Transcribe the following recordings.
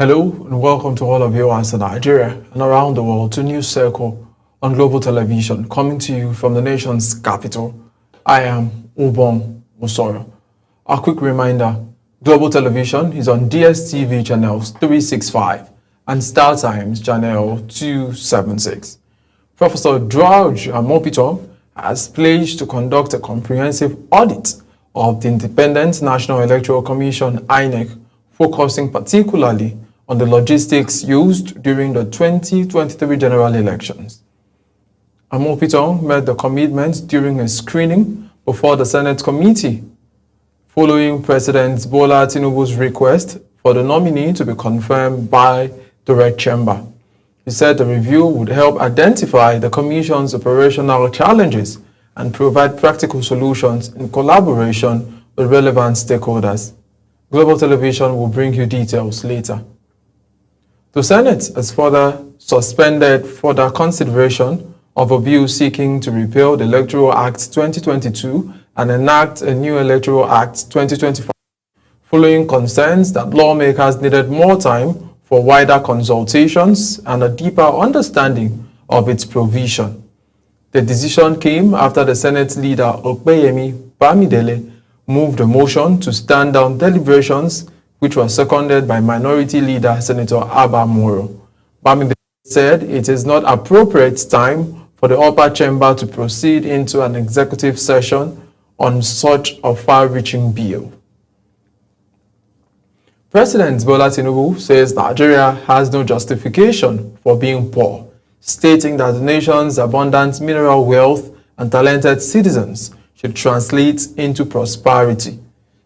Hello and welcome to all of you in Nigeria and around the world to News Circle on Global Television, coming to you from the nation's capital. I am Ubong Musoro. A quick reminder, Global Television is on DSTV channels 365 and Star Times channel 276. Professor George Amopitom has pledged to conduct a comprehensive audit of the Independent National Electoral Commission (INEC), focusing particularly on the logistics used during the 2023 general elections. Amopitom made the commitment during a screening before the Senate committee, following President Bola Tinubu's request for the nominee to be confirmed by the Red Chamber. He said the review would help identify the Commission's operational challenges and provide practical solutions in collaboration with relevant stakeholders. Global Television will bring you details later. The Senate has further suspended further consideration of a bill seeking to repeal the Electoral Act 2022 and enact a new Electoral Act 2025, following concerns that lawmakers needed more time for wider consultations and a deeper understanding of its provision. The decision came after the Senate leader Opeyemi Bamidele moved a motion to stand down deliberations, which was seconded by Minority Leader Senator Abba Moro. Bamidele said it is not appropriate time for the upper chamber to proceed into an executive session on such a far-reaching bill. President Bola Tinubu says Nigeria has no justification for being poor, stating that the nation's abundant mineral wealth and talented citizens should translate into prosperity.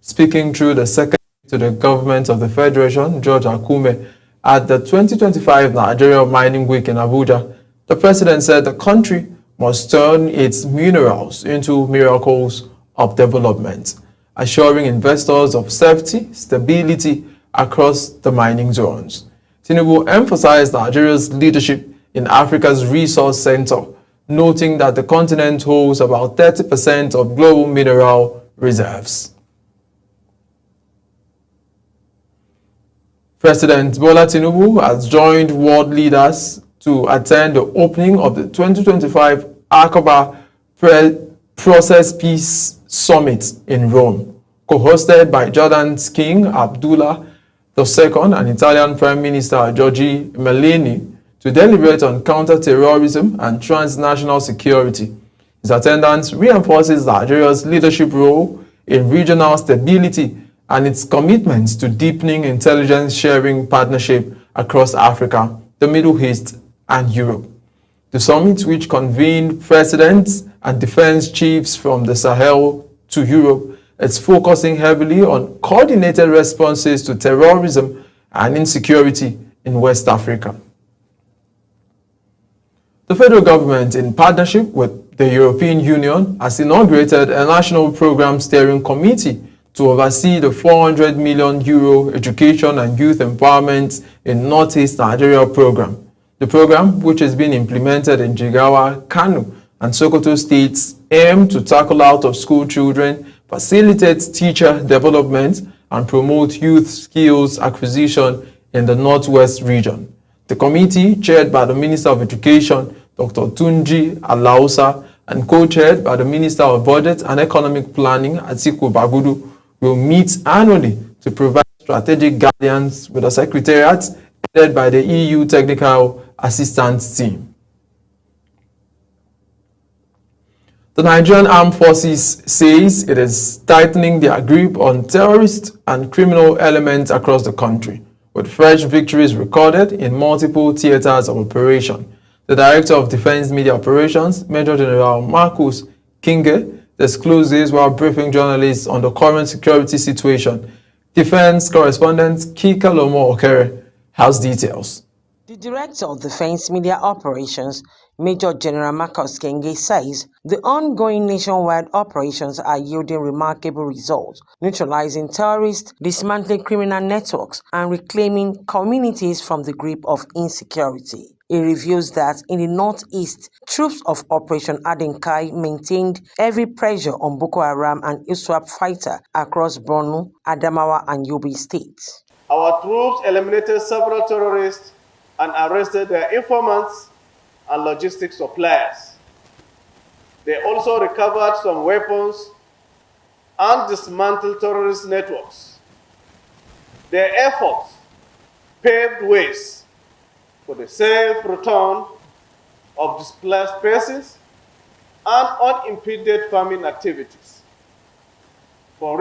Speaking through the Secretary to the Government of the Federation, George Akume, at the 2025 Nigeria Mining Week in Abuja, the president said the country must turn its minerals into miracles of development, assuring investors of safety, stability across the mining zones. Tinubu emphasized Nigeria's leadership in Africa's resource center, noting that the continent holds about 30% of global mineral reserves. President Bola Tinubu has joined world leaders to attend the opening of the 2025 Aqaba Process Peace Summit in Rome, co-hosted by Jordan's King Abdullah II and Italian Prime Minister Giorgia Meloni, to deliberate on counter-terrorism and transnational security. His attendance reinforces Nigeria's leadership role in regional stability and its commitments to deepening intelligence-sharing partnership across Africa, the Middle East, and Europe. The summit, which convened presidents and defense chiefs from the Sahel to Europe, is focusing heavily on coordinated responses to terrorism and insecurity in West Africa. The federal government, in partnership with the European Union, has inaugurated a national program steering committee to oversee the €400 million Education and Youth Empowerment in Northeast Nigeria program. The program, which is being implemented in Jigawa, Kano, and Sokoto states, aims to tackle out-of-school children, facilitate teacher development, and promote youth skills acquisition in the Northwest region. The committee, chaired by the Minister of Education, Dr. Tunji Alausa, and co-chaired by the Minister of Budget and Economic Planning, Atiku Bagudu, will meet annually to provide strategic guidance with the Secretariat led by the EU Technical Assistance Team. The Nigerian Armed Forces says it is tightening their grip on terrorist and criminal elements across the country, with fresh victories recorded in multiple theaters of operation. The Director of Defense Media Operations, Major General Marcus Kinge, disclosed this while briefing journalists on the current security situation. Defense correspondent Kika Lomo Okere has details. The Director of Defense Media Operations, Major General Marcus Kinge, says the ongoing nationwide operations are yielding remarkable results, neutralizing terrorists, dismantling criminal networks, and reclaiming communities from the grip of insecurity. It reveals that in the northeast, troops of Operation Adenkai maintained heavy pressure on Boko Haram and ISWAP fighters across Borno, Adamawa, and Yobe states. Our troops eliminated several terrorists and arrested their informants and logistics suppliers. They also recovered some weapons and dismantled terrorist networks. Their efforts paved ways for the safe return of displaced persons and unimpeded farming activities.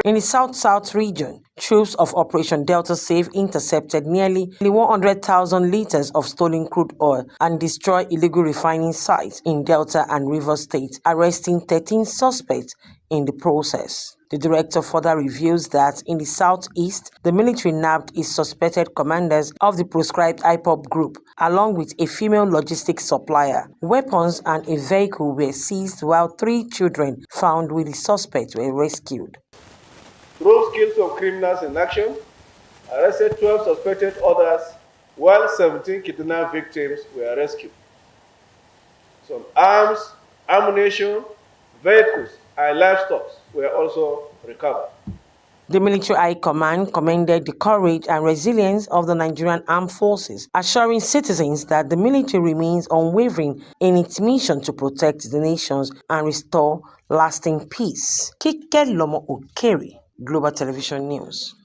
In the South-South region, troops of Operation Delta Safe intercepted nearly 100,000 liters of stolen crude oil and destroyed illegal refining sites in Delta and Rivers states, arresting 13 suspects in the process. The director further reveals that in the southeast, the military nabbed its suspected commanders of the proscribed IPOB group, along with a female logistics supplier. Weapons and a vehicle were seized while 3 children found with the suspects were rescued. Troops killed some criminals in action, arrested 12 suspected others, while 17 kidnapped victims were rescued. Some arms, ammunition, vehicles, and livestock were also recovered. The Military High Command commended the courage and resilience of the Nigerian Armed Forces, assuring citizens that the military remains unwavering in its mission to protect the nations and restore lasting peace. Kike Lomo Okere, Global Television News.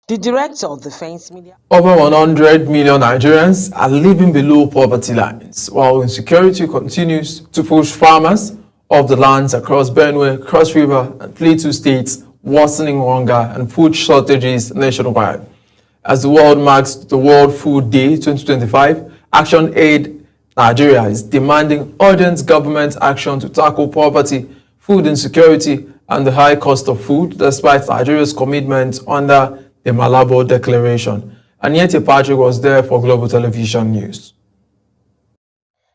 The director of Defense Media. Over 100 million Nigerians are living below poverty lines, while insecurity continues to push farmers of the lands across Benue, Cross River, and Plateau states, worsening hunger and food shortages nationwide. As the world marks the World Food Day 2025, Action Aid Nigeria is demanding urgent government action to tackle poverty, food insecurity, and the high cost of food, despite Nigeria's commitment under the Malabo Declaration. Aniete Patrick was there for Global Television News.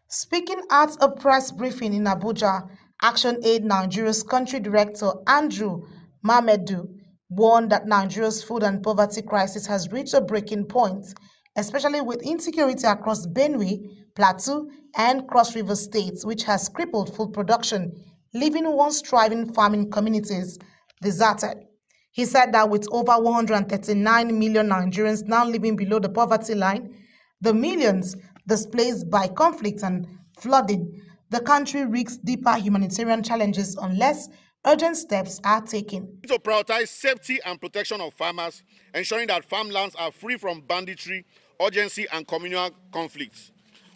Speaking at a press briefing in Abuja, Action Aid Nigeria's country director Andrew Mamedu warned that Nigeria's food and poverty crisis has reached a breaking point, especially with insecurity across Benue, Plateau, and Cross River states, which has crippled food production, leaving once thriving farming communities deserted. He said that with over 139 million Nigerians now living below the poverty line, the millions displaced by conflict and flooding, the country risks deeper humanitarian challenges unless urgent steps are taken. To prioritize safety and protection of farmers, ensuring that farmlands are free from banditry, urgency, and communal conflicts.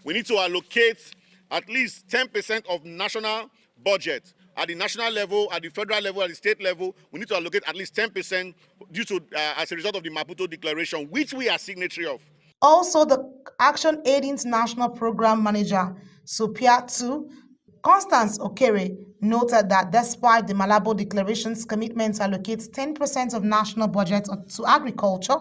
We need to allocate at least 10% of national budget at the national level, at the federal level, at the state level. We need to allocate at least 10% due to as a result of the Maputo Declaration, which we are signatory of. Also, the Action Aid International Program Manager, Sophia 2, Constance Okere, noted that despite the Malabo Declaration's commitment to allocate 10% of national budget to agriculture,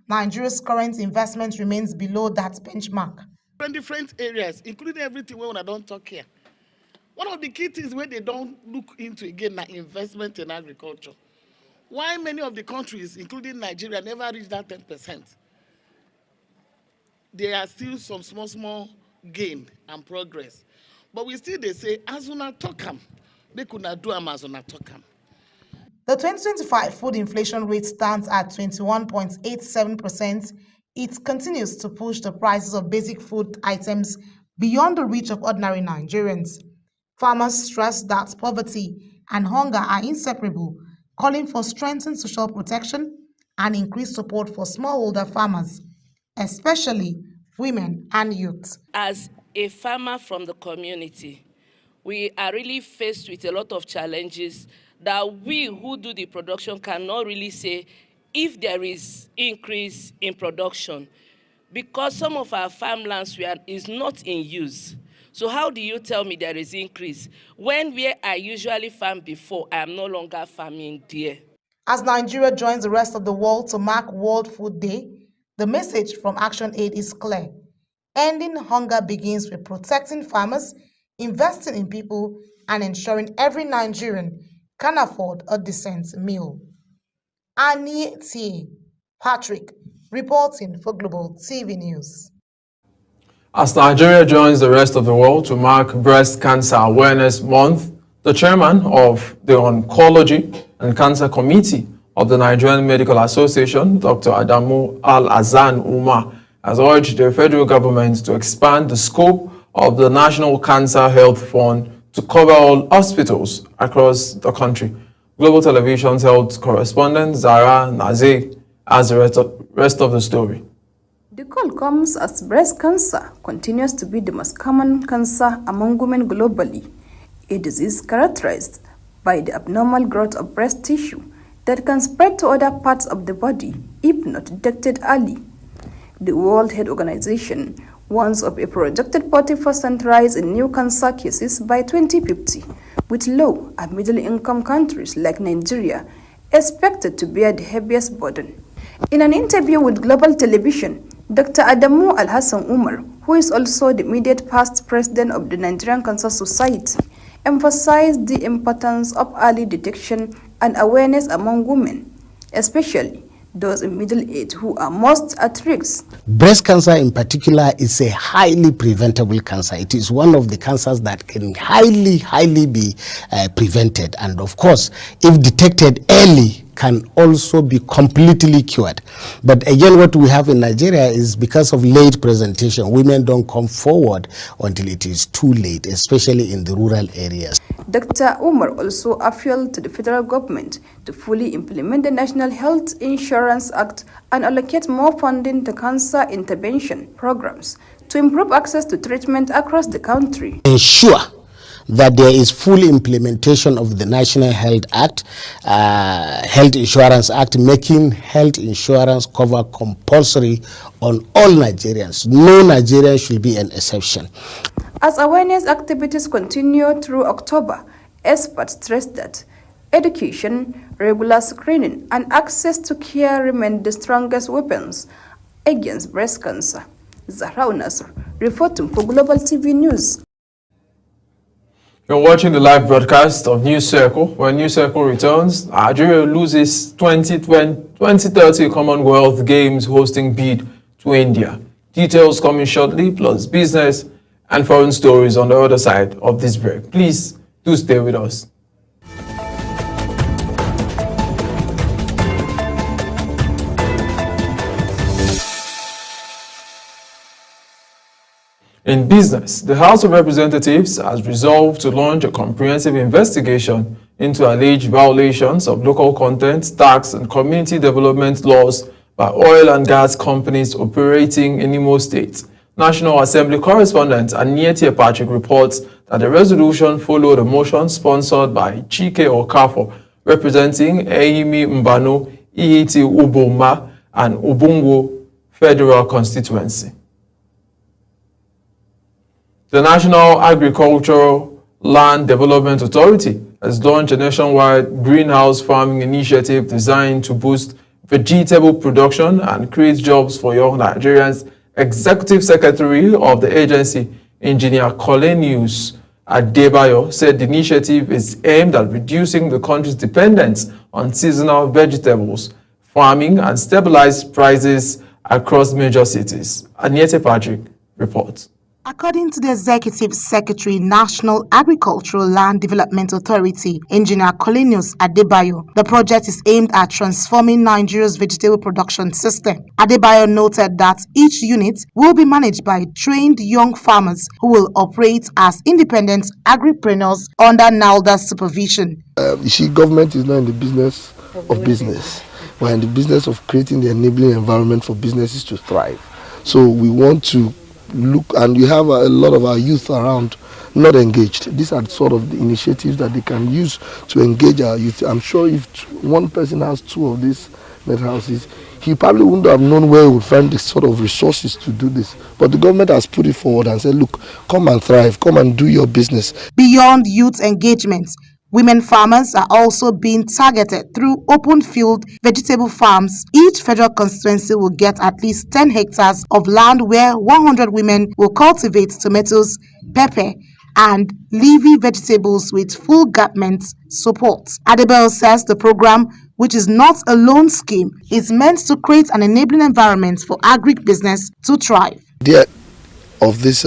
Nigeria's current investment remains below that benchmark. In different areas, including everything we don't talk here. One of the key things where they don't look into again is investment in agriculture. Why many of the countries, including Nigeria, never reach that 10%? There are still some small gain and progress. But we still, they say, as una talk, they could not do as una talk. The 2025 food inflation rate stands at 21.87%. It continues to push the prices of basic food items beyond the reach of ordinary Nigerians. Farmers stress that poverty and hunger are inseparable, calling for strengthened social protection and increased support for smallholder farmers, especially women and youth. As a farmer from the community, we are really faced with a lot of challenges that we who do the production cannot really say if there is increase in production, because some of our farmlands is not in use. So how do you tell me there is increase when where I usually farmed before, I am no longer farming there? As Nigeria joins the rest of the world to mark World Food Day, the message from Action Aid is clear. Ending hunger begins with protecting farmers, investing in people, and ensuring every Nigerian can afford a decent meal. Aniete Patrick, reporting for Global TV News. As Nigeria joins the rest of the world to mark Breast Cancer Awareness Month, the chairman of the Oncology and Cancer Committee of the Nigerian Medical Association, Dr. Adamu Al-Azan Umar, has urged the federal government to expand the scope of the National Cancer Health Fund to cover all hospitals across the country. Global Television's health correspondent Zara Nazeh has the rest of the story. The call comes as breast cancer continues to be the most common cancer among women globally, a disease characterized by the abnormal growth of breast tissue that can spread to other parts of the body if not detected early. The World Health Organization warns of a projected 40% rise in new cancer cases by 2050, with low and middle-income countries like Nigeria expected to bear the heaviest burden. In an interview with Global Television, Dr. Adamu Al-Hassan Umar, who is also the immediate past president of the Nigerian Cancer Society, emphasized the importance of early detection and awareness among women, especially those in middle age who are most at risk. Breast cancer in particular is a highly preventable cancer. It is one of the cancers that can highly be prevented, and of course, if detected early, can also be completely cured. But again, what we have in Nigeria is because of late presentation, women don't come forward until it is too late, especially in the rural areas. Dr. Umar also appealed to the federal government to fully implement the National Health Insurance Act and allocate more funding to cancer intervention programs to improve access to treatment across the country. Ensure that there is full implementation of the National Health Act, Health Insurance Act, making health insurance cover compulsory on all Nigerians. No Nigerian should be an exception. As awareness activities continue through October, experts stress that education, regular screening, and access to care remain the strongest weapons against breast cancer. Zahra Nasr, reporting for Global TV News. You're watching the live broadcast of News Circle. When News Circle returns, Nigeria loses 2030 Commonwealth Games hosting bid to India. Details coming shortly, plus business and foreign stories on the other side of this break. Please do stay with us. In business, the House of Representatives has resolved to launch a comprehensive investigation into alleged violations of local content, tax, and community development laws by oil and gas companies operating in Imo State. National Assembly correspondent Aniete Patrick reports that the resolution followed a motion sponsored by Chike Okafor, representing Ehimi Mbano, Ihiti Uboma, and Ubungo Federal Constituency. The National Agricultural Land Development Authority has launched a nationwide greenhouse farming initiative designed to boost vegetable production and create jobs for young Nigerians. Executive Secretary of the agency, Engineer Colenius Adebayo, said the initiative is aimed at reducing the country's dependence on seasonal vegetables, farming, and stabilize prices across major cities. Aniete Patrick reports. According to the Executive Secretary, National Agricultural Land Development Authority, Engineer Colenius Adebayo, the project is aimed at transforming Nigeria's vegetable production system. Adebayo noted that each unit will be managed by trained young farmers who will operate as independent agripreneurs under NALDA's supervision. You see, government is not in the business of business. We're in the business of creating the enabling environment for businesses to thrive. So we want to look, and we have a lot of our youth around not engaged. These are sort of the initiatives that they can use to engage our youth. I'm sure if one person has two of these net houses, he probably wouldn't have known where he would find the sort of resources to do this. But the government has put it forward and said, look, come and thrive, come and do your business. Beyond youth engagement, women farmers are also being targeted through open field vegetable farms. Each federal constituency will get at least 10 hectares of land where 100 women will cultivate tomatoes, pepper, and leafy vegetables with full government support. Adebayo says the program, which is not a loan scheme, is meant to create an enabling environment for agribusiness to thrive. The idea of this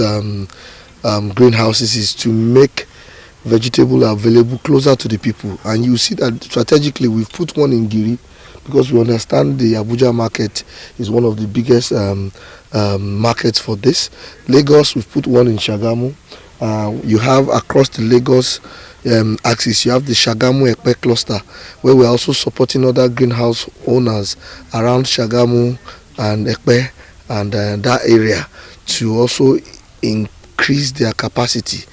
greenhouses is to make vegetable available closer to the people, and you see that strategically we've put one in Giri because we understand the Abuja market is one of the biggest markets for this. Lagos, we've put one in Shagamu. You have across the Lagos axis, you have the Shagamu Ekpe cluster, where we're also supporting other greenhouse owners around Shagamu and Ekpe and that area to also increase their capacity.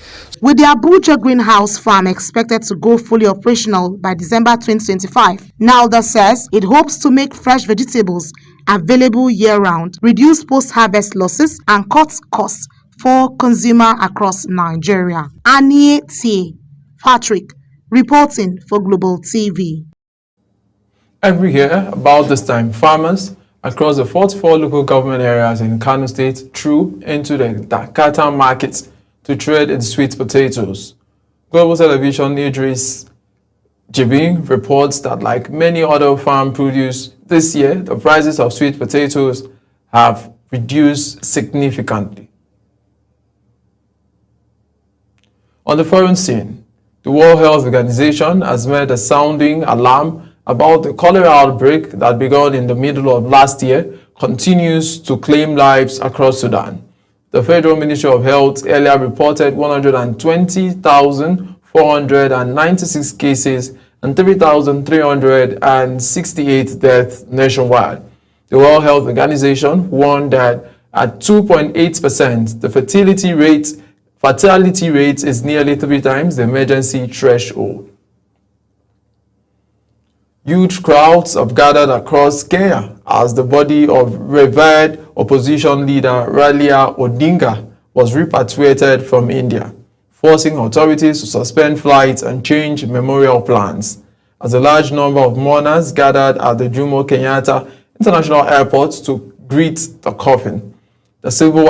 With the Abuja greenhouse farm expected to go fully operational by December 2025, Nalda says it hopes to make fresh vegetables available year-round, reduce post-harvest losses, and cut costs for consumers across Nigeria. Anie T. Patrick, reporting for Global TV. Every year, about this time, farmers across the 44 local government areas in Kano State through into the Dakata markets to trade in sweet potatoes. Global Television Idris Jibin reports that like many other farm produce, this year the prices of sweet potatoes have reduced significantly. On the foreign scene, the World Health Organization has made a sounding alarm about the cholera outbreak that began in the middle of last year continues to claim lives across Sudan. The Federal Ministry of Health earlier reported 120,496 cases and 3,368 deaths nationwide. The World Health Organization warned that at 2.8%, the fatality rate is nearly 3 times the emergency threshold. Huge crowds have gathered across Kenya as the body of revered opposition leader Raila Odinga was repatriated from India, forcing authorities to suspend flights and change memorial plans. As a large number of mourners gathered at the Jomo Kenyatta International Airport to greet the coffin, the Civil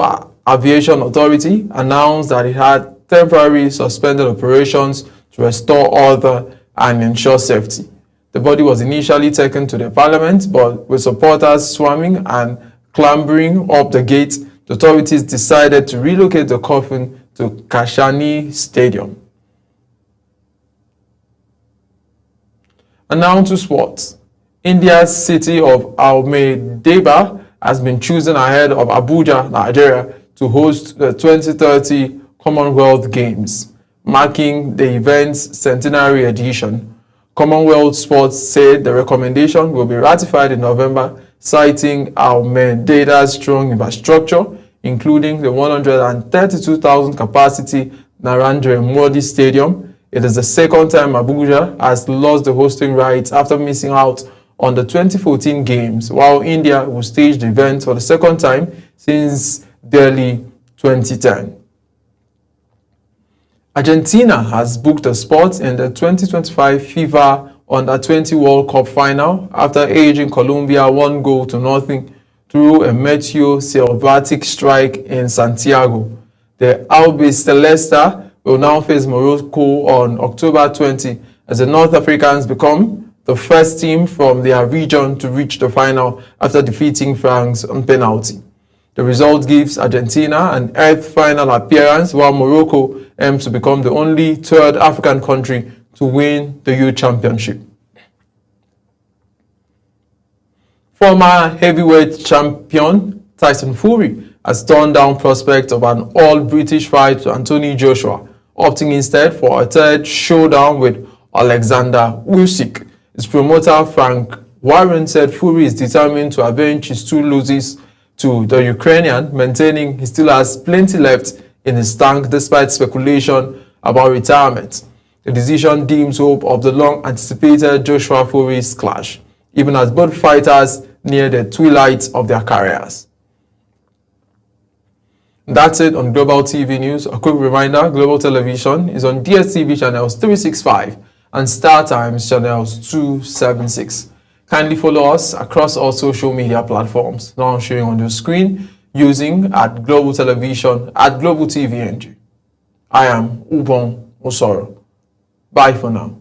Aviation Authority announced that it had temporarily suspended operations to restore order and ensure safety. The body was initially taken to the parliament, but with supporters swarming and clambering up the gate, the authorities decided to relocate the coffin to Kashani Stadium. And now to sports. India's city of Ahmedabad has been chosen ahead of Abuja, Nigeria, to host the 2030 Commonwealth Games, marking the event's centenary edition. Commonwealth Sports said the recommendation will be ratified in November, citing Ahmedabad's strong infrastructure, including the 132,000 capacity Narendra Modi Stadium. It is the second time Abuja has lost the hosting rights after missing out on the 2014 Games, while India will stage the event for the second time since Delhi 2010. Argentina has booked a spot in the 2025 FIFA Under-20 World Cup final after edging Colombia 1-0 through a Mateo Silvatic strike in Santiago. The Albiceleste will now face Morocco on October 20 as the North Africans become the first team from their region to reach the final after defeating France on penalty. The result gives Argentina an 8th final appearance, while Morocco aims to become the only third African country to win the Youth Championship. Former heavyweight champion Tyson Fury has turned down prospects of an all-British fight to Anthony Joshua, opting instead for a third showdown with Alexander Usyk. His promoter Frank Warren said Fury is determined to avenge his 2 losses to the Ukrainian, maintaining he still has plenty left in his tank despite speculation about retirement. The decision deems hope of the long-anticipated Joshua Fury's clash, even as both fighters near the twilight of their careers. That's it on Global TV News. A quick reminder, Global Television is on DSTV channels 365 and Star Times channels 276. Kindly follow us across all social media platforms now showing on your screen using @Global Television, @Global TV NG. I am Ubon Osoro. Bye for now.